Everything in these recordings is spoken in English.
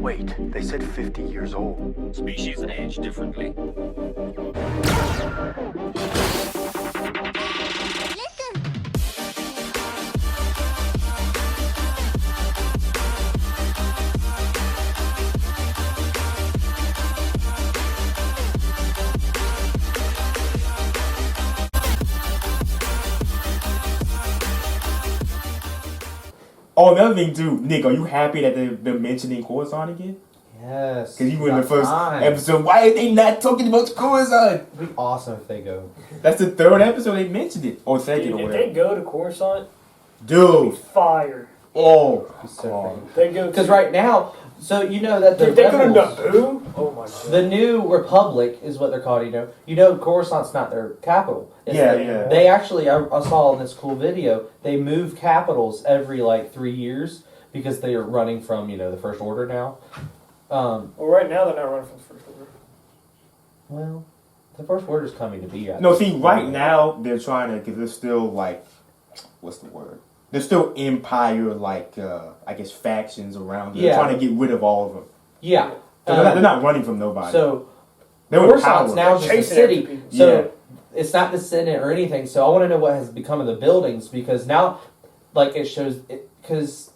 Wait, they said 50 years old. Species age differently. Oh, another thing too, Nick, are you happy that they're mentioning Coruscant again? Yes. Because you were in the first episode. Why are they not talking about Coruscant? It'd be awesome if they go. That's the third episode they mentioned it. Or second, or If whatever. they go to Coruscant, Dude. fire. Oh. They go Because right now, so you know that the Dude, they go to rebels, Naboo. Oh my god. the New Republic is what they're called. You know, Coruscant's not their capital. Yeah. They actually, I saw in this cool video, they move capitals every like 3 years because they are running from the First Order now. Well, right now they're not running from the First Order. Well, the First Order's coming to be. No, see, right now they're trying to, because they're still like, what's the word? There's still Empire, like, I guess, factions around. They're trying to get rid of all of them. Yeah. So they're not running from nobody. So, they're Coruscant's now just a chasing city. after So, it's not the Senate or anything. So, I want to know what has become of the buildings because now, like, it shows, because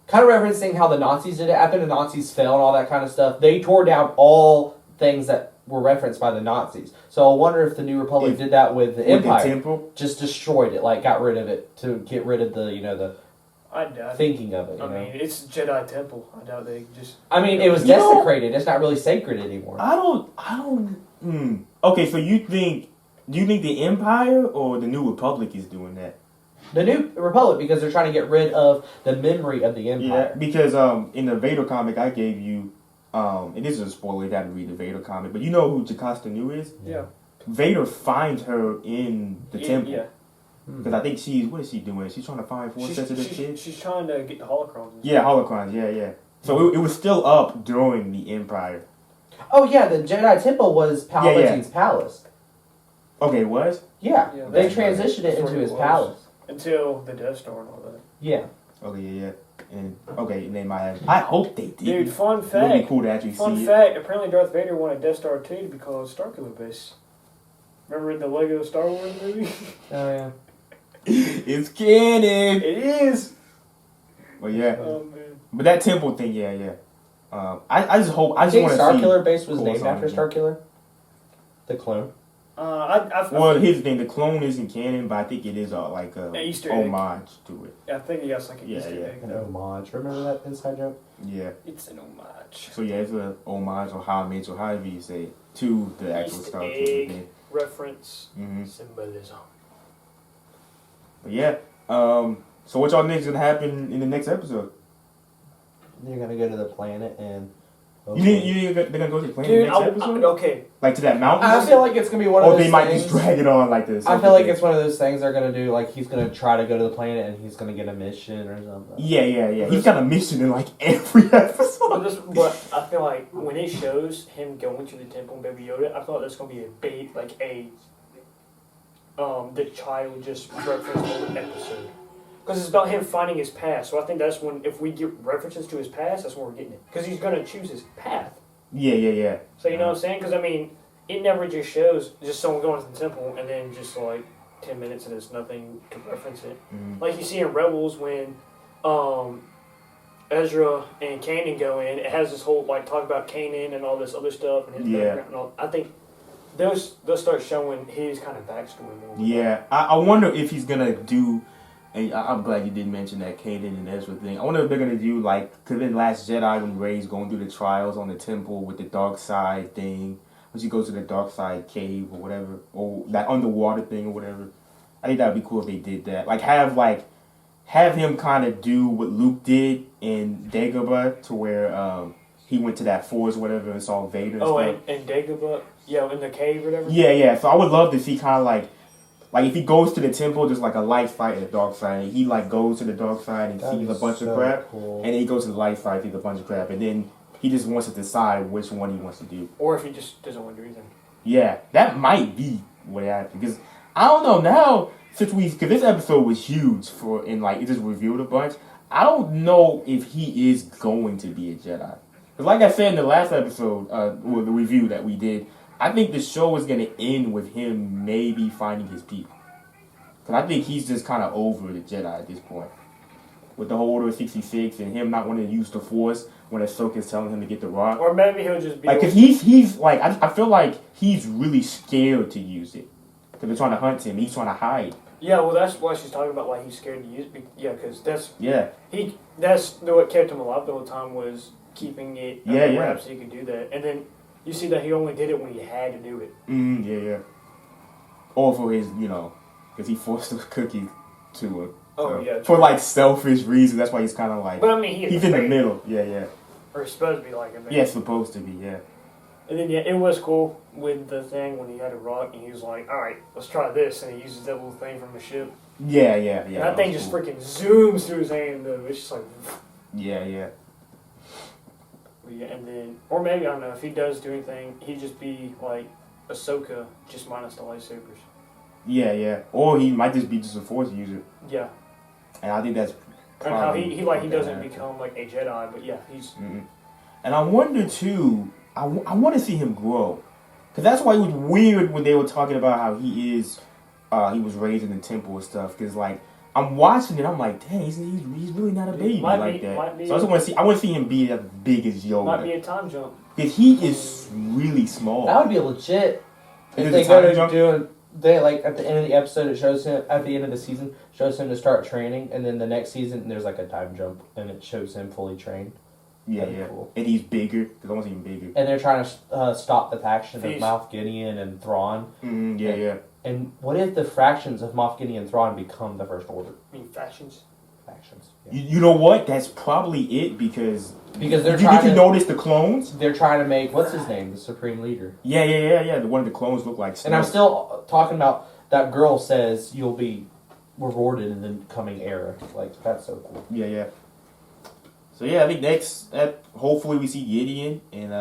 kind of referencing how the Nazis did it. After the Nazis fell and all that kind of stuff, they tore down all things that were referenced by the Nazis. So I wonder if the New Republic did that with the Empire. The temple? Just destroyed it, like got rid of it to get rid of the I doubt it. thinking of it. I mean, it's Jedi Temple. I doubt they just. I mean, it was desecrated. It's not really sacred anymore. I don't. Okay, so do you think the Empire or the New Republic is doing that? The New Republic, because they're trying to get rid of the memory of the Empire. Yeah, because in the Vader comic I gave you, and this is a spoiler, you gotta read the Vader comic, but you know who Jocasta Nu is? Yeah. Vader finds her in the temple. Yeah. Because I think what is she doing? She's trying to find Force sensitive kids? She's trying to get the holocrons. Yeah, holocrons, yeah. So it was still up during the Empire. Oh yeah, the Jedi Temple was Palpatine's palace. Okay, it was? Yeah, Yeah, they that's transitioned it into his palace. Until the Death Star and all that. Yeah. Okay, yeah. And they might have. I hope they did. Dude, fun fact. It would be cool to actually Fun see fact, apparently Darth Vader wanted Death Star 2 to be called Starkiller Base. Remember in the Lego Star Wars movie? Oh yeah. It's canon. It is. But yeah. Oh man. But that temple thing, yeah. I just hope. I just think want to see. Starkiller Base was named Coruscant after again. Starkiller, the clone. Well, here's the thing: the clone isn't canon, but I think it is like a Easter egg. homage to it. I think he has like an Easter egg. An homage. Remember that inside joke? Yeah. It's an homage. So yeah, it's a homage or homage or however you say it, to the actual Easter Star Wars. egg, reference, Mm-hmm. symbolism. But yeah. So what y'all think is gonna happen in the next episode? They're gonna go to the planet and. You think they're gonna go to the planet Dude, in the next episode? okay. Like to that mountain? I feel like it's gonna be one of or those they might things. just drag it on like this. I feel like it's one of those things they're gonna do. Like he's gonna try to go to the planet and he's gonna get a mission or something. Yeah. He's got a mission in like every episode. But I feel like when it shows him going to the temple and Baby Yoda, I thought that's gonna be a bait, like the child just reference whole episode. Because it's about him finding his past. So I think that's when, if we get references to his past, that's when we're getting it. Because he's gonna choose his path. Yeah. So you know what I'm saying? Because I mean, it never just shows just someone going to the temple and then just like 10 minutes and there's nothing to reference it. Mm-hmm. Like you see in Rebels when Ezra and Kanan go in, it has this whole like talk about Kanan and all this other stuff and his background and all. I think they'll start showing his kind of backstory more. Yeah, I wonder if he's gonna do. And I'm glad you did mention that Kanan and Ezra thing. I wonder if they're gonna do like, cause in Last Jedi when Rey's going through the trials on the temple with the dark side thing, when she goes to the dark side cave or whatever, or that underwater thing or whatever. I think that'd be cool if they did that. Like have him kind of do what Luke did in Dagobah, to where he went to that forest or whatever and saw Vader. And Dagobah, in the cave or whatever. Yeah. So I would love to see kind of like if he goes to the temple, there's like a light side and a dark side. And he like goes to the dark side and sees a bunch of crap, cool. and then he goes to the light side, sees a bunch of crap, and then he just wants to decide which one he wants to do. Or if he just doesn't want to do anything. Yeah, that might be what happened, because I don't know now, because this episode was huge and like it just revealed a bunch. I don't know if he is going to be a Jedi. Because like I said in the last episode, well, the review that we did, I think the show is going to end with him maybe finding his people. Because I think he's just kind of over the Jedi at this point. With the whole Order of 66 and him not wanting to use the Force when Ahsoka's telling him to get the rock. Or maybe he'll just be... Like, because he's like, I feel like he's really scared to use it. Because they're trying to hunt him. He's trying to hide. Yeah, well, that's why she's talking about, like, he's scared to use it. Yeah, because that's... Yeah. That's what kept him alive the whole time was keeping it under wraps so he could do that. And then you see that he only did it when he had to do it. Yeah. Or for his, because he forced the cookie to him. Oh, yeah. For, like, selfish reasons. That's why he's kind of like... But, I mean, he's in the middle. Yeah. Or he's supposed to be like him. Yeah, supposed to be, yeah. And then, it was cool with the thing when he had a rock and he was like, all right, let's try this. And he uses that little thing from the ship. Yeah. And that thing just freaking zooms through his hand, though. It's just like... Yeah. Yeah, and then... Or maybe, I don't know, if he does do anything, he'd just be like Ahsoka, just minus the lightsabers. Yeah. Or he might just be just a Force user. Yeah. And I think that's And how he doesn't happen. become like a Jedi, but yeah, he's... And I wonder, too... I want to see him grow. Because that's why it was weird when they were talking about how he was raised in the temple and stuff. Because, like, I'm watching it, I'm like, dang, he's really not a baby like that. So I want to see him be as big as Yoda. Might be a time jump. Because he is really small. That would be legit. Is If it they a time go jump? to doing, they like at the end of the episode, it shows him at the end of the season, shows him to start training, and then the next season there's like a time jump, and it shows him fully trained. Yeah. Cool. And he's bigger, because I want to see him bigger. And they're trying to stop the faction of Moff Gideon and Thrawn. Yeah. And what if the fractions of Moff Gideon and Thrawn become the First Order? I mean, factions. Yeah. You know what? That's probably it, because they're did trying you to notice the clones? They're trying to make what's his name, the Supreme Leader. Yeah. The one of the clones look like Snoke. And I'm still talking about that girl says you'll be rewarded in the coming era. Like that's so cool. Yeah. So yeah, I think next, hopefully we see Gideon, and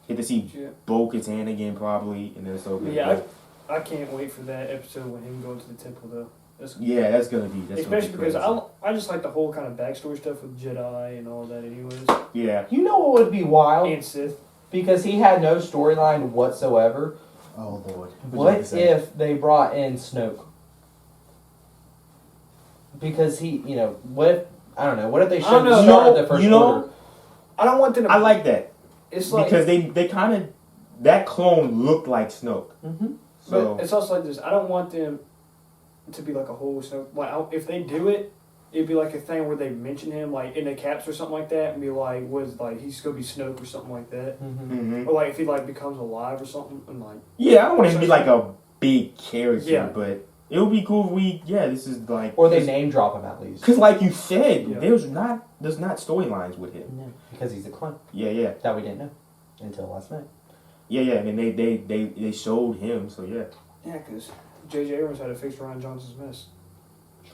get to see Bo-Katan again probably, and then Ahsoka. Yeah, I can't wait for that episode when him going to the temple though. That's gonna be. Especially because I just like the whole kind of backstory stuff with Jedi and all that anyways. Yeah. You know what would be wild? And Sith. Because he had no storyline whatsoever. Oh Lord. What if they brought in Snoke? Because what if they showed the start of the First Order? I don't want them to... I like that. It's like... Because they kind of... That clone looked like Snoke. Mm-hmm. So... But it's also like this. I don't want them to be like a whole Snoke... Like, if they do it, it'd be like a thing where they mention him, like, in the caps or something like that, and be like, he's going to be Snoke or something like that. Mm-hmm. Or, like, if he, like, becomes alive or something, and, like... Yeah, I don't want him to be like a big character, but... It would be cool if this is like... Or they name drop him at least. Because like you said, there's not storylines with him. No, because he's a clone. Yeah. That we didn't know until last night. Yeah, and then they showed him, so yeah. Yeah, because J.J. Abrams had to fix Ryan Johnson's mess.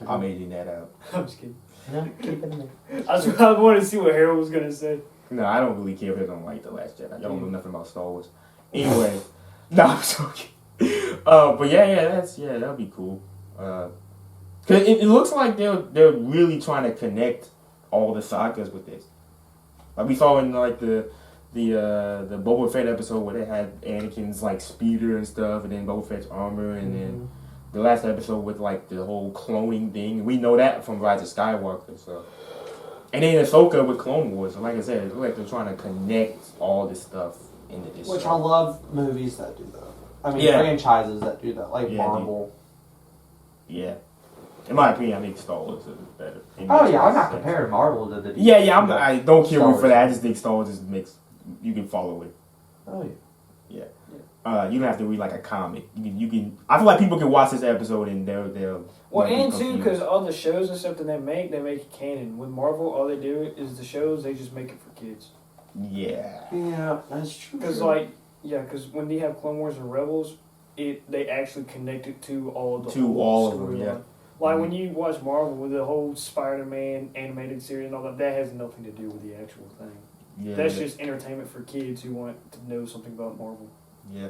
I'm editing that out. I'm just kidding. No, keep it in there. I wanted to see what Harold was going to say. No, I don't really care if they don't like The Last Jedi. Y'all don't know nothing about Star Wars. Anyway. No, I'm joking. But that'll be cool. Cause it looks like they're really trying to connect all the sagas with this. Like we saw in like the Boba Fett episode where they had Anakin's like speeder and stuff, and then Boba Fett's armor, and then the last episode with like the whole cloning thing. We know that from Rise of Skywalker. So, and then Ahsoka with Clone Wars. So like I said, it looks like they're trying to connect all this stuff into this. Which show. I love movies that do that. I mean, franchises that do that, like Marvel. Yeah. In my opinion, I think Star Wars is better. I'm not comparing Marvel to the... I don't care for that. I just think Star Wars just makes... You can follow it. Oh, yeah. You don't have to read like a comic. You can... I feel like people can watch this episode and they'll... Well, and too, because all the shows and stuff that they make it canon. With Marvel, all they do is the shows, they just make it for kids. Yeah. Yeah, that's true. Because when they have Clone Wars and Rebels, they actually connect it to all of them. Yeah. Like when you watch Marvel with the whole Spider-Man animated series and all that has nothing to do with the actual thing. Yeah, that's just entertainment for kids who want to know something about Marvel. Yeah.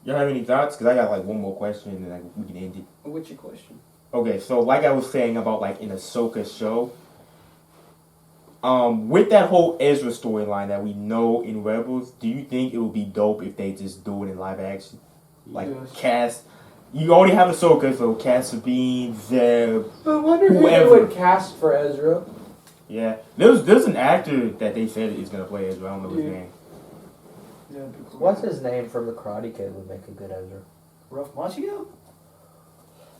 Y'all have any thoughts? Because I got like one more question and then we can end it. What's your question? Okay, so like I was saying about like in Ahsoka's show, With that whole Ezra storyline that we know in Rebels, do you think it would be dope if they just do it in live action? Like cast. You already have Ahsoka, so cast Sabine, Zeb. I wonder who they would cast for Ezra. Yeah, there's an actor that they said is gonna play Ezra. I don't know his name. Yeah, what's his name from the Karate Kid would make a good Ezra? Ralph Macchio?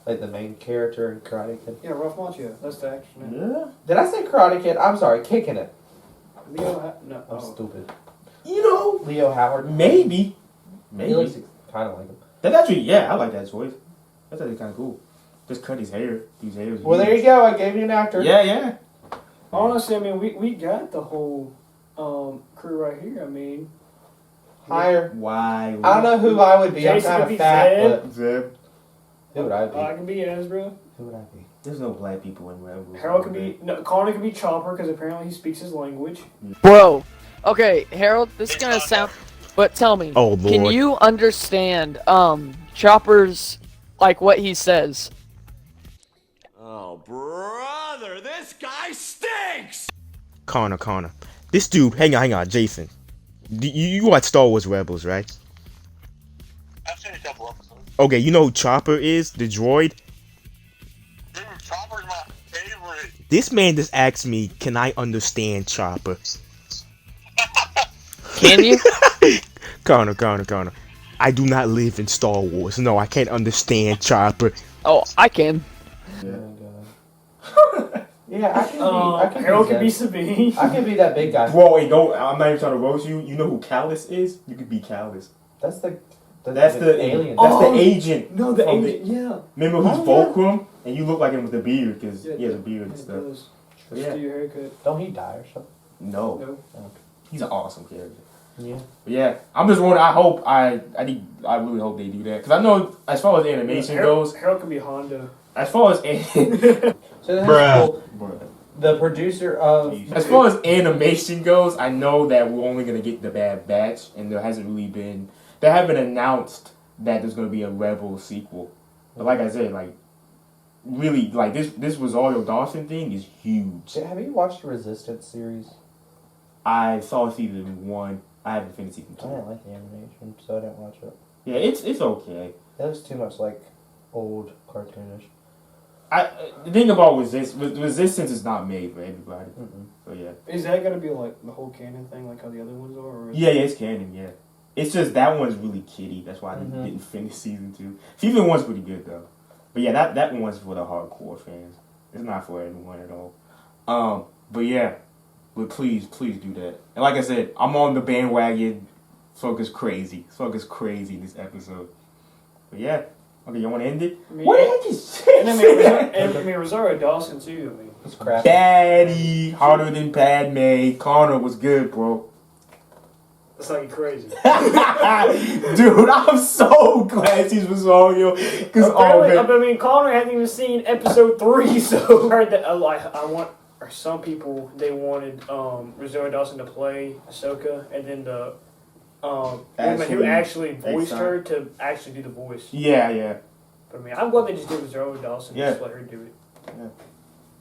Like the main character in Karate Kid? Yeah, Ralph Macchio. That's the actor's name. Yeah. Did I say Karate Kid? I'm sorry, Kicking It. No. I'm stupid. You know, Leo Howard. maybe. He looks kind of like him. That's actually, yeah, I like that choice. That's actually kind of cool. Just cut his hair. His hair was Well, there you go. I gave you an actor. Yeah. Honestly, I mean, we got the whole crew right here. I mean, Hire. Why? I don't know who I would be. Jason I'm kind could of be fat, but Zeb. who would I be? I can be Ezra. Who would I be? There's no black people in Rebels. Harold could be. No, Connor could be Chopper because apparently he speaks his language. Bro, okay, Harold, this is gonna sound, but tell me, Oh, Lord. can you understand Chopper's, like, what he says? Oh, brother, this guy stinks! Connor. This dude, hang on, Jason. You watch Star Wars Rebels, right? I've seen a couple episodes. Okay, you know who Chopper is? The droid? Dude, Chopper's my favorite. This man just asked me, can I understand Chopper? Can you? Connor. I do not live in Star Wars. No, I can't understand Chopper. Oh, I can. Yeah, I can be. Harold could be Sabine. I can be that big guy. Bro, wait, don't. I'm not even trying to roast you. You know who Callus is? You could be Callus. That's the alien. alien. That's the agent. No, the from agent. Yeah. Remember who's Oh, Fulcrum? And you look like him with a beard because Yeah, he has a beard and It stuff. does. So, Just yeah. do your haircut. Don't he die or something? No. He's an awesome character. Yeah. But yeah, I'm just wondering. I really hope they do that because I know as far as animation goes, Harold could be Honda. as far as So that's cool. Bruh. The producer of As far as animation goes, I know that we're only gonna get the Bad Batch, and there haven't announced that there's gonna be a Rebel sequel. But like I said, like really, like this Rosario Dawson thing is huge. Have you watched the Resistance series? I saw season 1. I haven't finished season 2. I didn't like the animation, so I didn't watch it. Yeah, it's okay. It was too much like old cartoonish. The thing about Resistance is not made for everybody. Mm-mm. So yeah. Is that gonna be like the whole canon thing, like how the other ones are? Or is Yeah, it's canon. Yeah, it's just that one's really kiddie. That's why I didn't finish season 2. Season 1's pretty good though. But yeah, that one's for the hardcore fans. It's not for everyone at all. But yeah, but please do that. And like I said, I'm on the bandwagon. Ahsoka's crazy. Ahsoka's crazy in this episode. But yeah. Okay, you want to end it? I mean, What the heck is And I mean, Rosario Dawson too. I mean, It's crap. Daddy, harder than Padme. Connor was good, bro. that's like crazy. Dude, I'm so glad she's Rosario. Because I mean, Connor hasn't even seen episode 3, so I heard that or some people they wanted Rosario Dawson to play Ahsoka, and then the woman who actually voiced her to actually do the voice. Yeah. But I mean, I'm glad they just did Rosario Dawson. Yeah. Just let her do it. Yeah.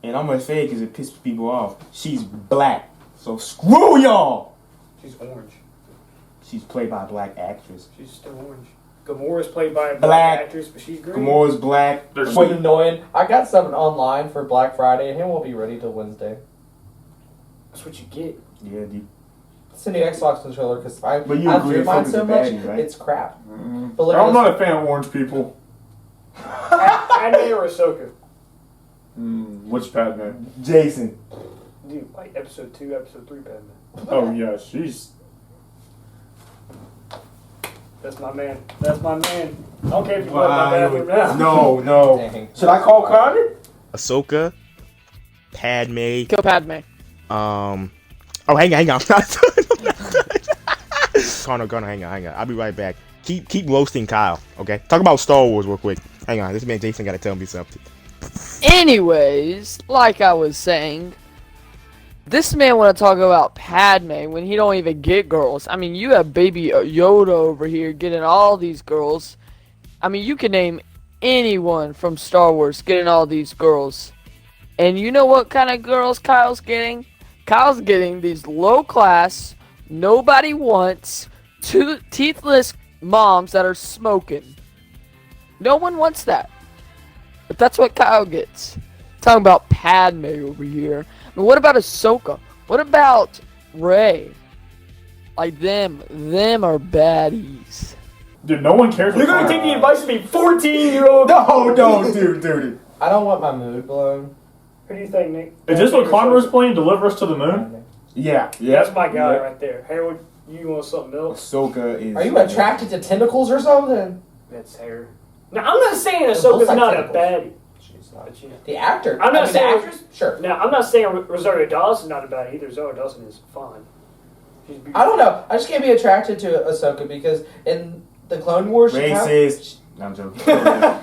And I'm gonna say it because it pisses people off. She's black, so screw y'all. She's orange. She's played by a black actress. She's still orange. Gamora's played by a Black. black actress, but she's green. Gamora's black. It's annoying. I got something online for Black Friday, and it won't be ready till Wednesday. That's what you get. Yeah, dude. It's a new Xbox controller because But you I've agree drew mine Ahsoka's so a much, baddie, right? it's crap. But look I'm at not a fan of orange people. Padme or Ahsoka? Which Padme? Jason. Dude, like episode 2, episode 3 Padme. Oh yeah, she's. That's my man. That's my man. I don't care if you go to my bathroom now. No. Dang. Should I call Connor? Ahsoka, Padme, Kill Padme. Oh, hang on. Connor, hang on. I'll be right back. Keep roasting Kyle, okay? Talk about Star Wars real quick. Hang on, this man Jason gotta tell me something. Anyways, like I was saying, this man want to talk about Padme when he don't even get girls. I mean, you have baby Yoda over here getting all these girls. I mean, you can name anyone from Star Wars getting all these girls. And you know what kind of girls Kyle's getting? Kyle's getting these low class, nobody wants, teethless moms that are smoking. No one wants that. But that's what Kyle gets. Talking about Padme over here. I mean, what about Ahsoka? What about Rey? Like them are baddies. Dude, no one cares. You're gonna take the advice of a 14-year-old. No, dude. I don't want my mood blown. Who do you think, Nick? Is this what Connor was playing? Deliver Us to the Moon? Yeah. That's my guy right there. Harold, you want something else? Ahsoka is. Are you attracted to tentacles or something? That's hair. Now, I'm not saying Ahsoka's like not tentacles. a baddie. She's not. But, you know. The actor. I'm not saying the actress. Sure. Now, I'm not saying Rosario Dawson's not a baddie either. Rosario Dawson is fine. She's beautiful. I don't know. I just can't be attracted to Ahsoka because in the Clone Wars, racist. I'm joking.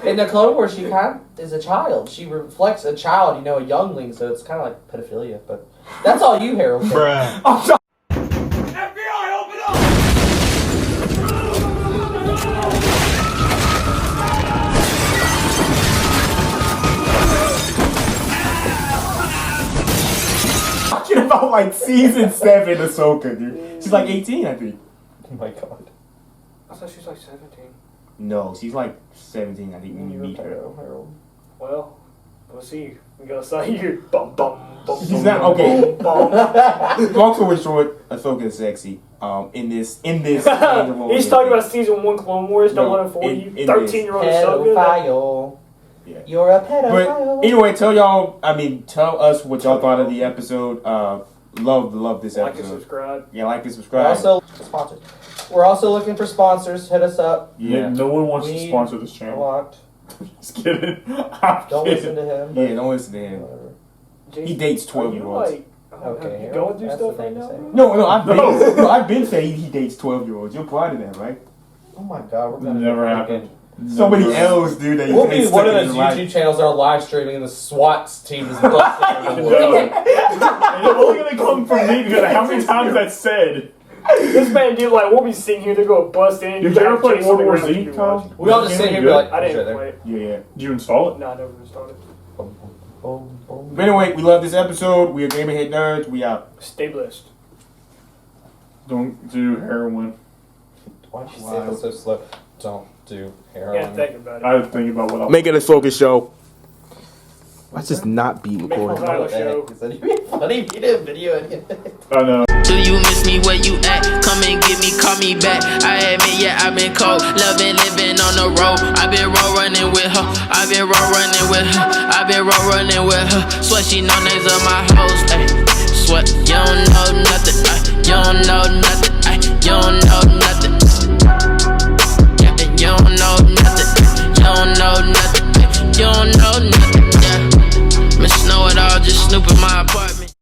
In the Clone Wars, she kind of is a child. She reflects a child, a youngling. So it's kind of like pedophilia. But that's all you, Harold. Bruh. I'm sorry. FBI, open up! Talking about like season 7 Ahsoka, dude. She's like 18, I think. Oh my god. I thought she was like 17. No, she's like 17, I think, when you meet her. Harold. Well, we'll see. We gotta say here. Bum, bum, bum, She's not okay. bum. Long story short, Ahsoka is sexy. In this. He's talking about season 1 Clone Wars. Don't let him fool you. 13-year-old Ahsoka. Pedophile. Yeah. You're a pedophile. But anyway, tell us what y'all thought of the episode. Love this episode. Like and subscribe. Yeah, like and We're subscribe. also sponsors. We're also looking for sponsors. Hit us up. Yeah. No one wants to We sponsor this A channel. lot. Just kidding. I'm Don't kidding. listen to him. Yeah, don't listen to him. Whatever. Jason, He dates are you 12-year-olds. like, Okay, you going through that's stuff the right thing to now? say. No, I've been saying he dates 12-year-olds. You're proud of that, right? Oh my god, we're gonna Never do it happened. again. Somebody Never. else, dude. That We'll be takes one of stuck in those his life. YouTube channels that are live streaming and the SWAT team is busting in the No. woods. It's only gonna come from me because of how many times that's said. This man, dude, like, we'll be sitting here, they're gonna bust in. Did you ever play Jason World War around Z, to be Kyle? watching. We all just sit here and be like, I didn't "Sure, play it. Yeah. Did you install it? No, I never started. Boom, boom, boom. But anyway, we love this episode. We are Gamer Head Nerds. We out. Stay blessed. Don't do heroin. Why did you say that so slow? Don't do heroin. Yeah, think about it. I was thinking about what I Make it a focus show. Let's just not be Make recording. my What the show. heck is that? It'd be funny if you did a video again. I know. Do you miss me where you at? Come and get me, call me back. I admit, yeah, I've been cold. Loving, living on the road. I've been road running with her. I've been road running with her. I've been road running with her. Swear she know names of my hoes. Ay. Swear you don't know nothing. Ay. You don't know nothing. Ay. You don't know nothing. Yeah, you don't know nothing. You don't know nothing. Ay. You don't know nothing. Yeah. Miss Know It All just snooping my apartment.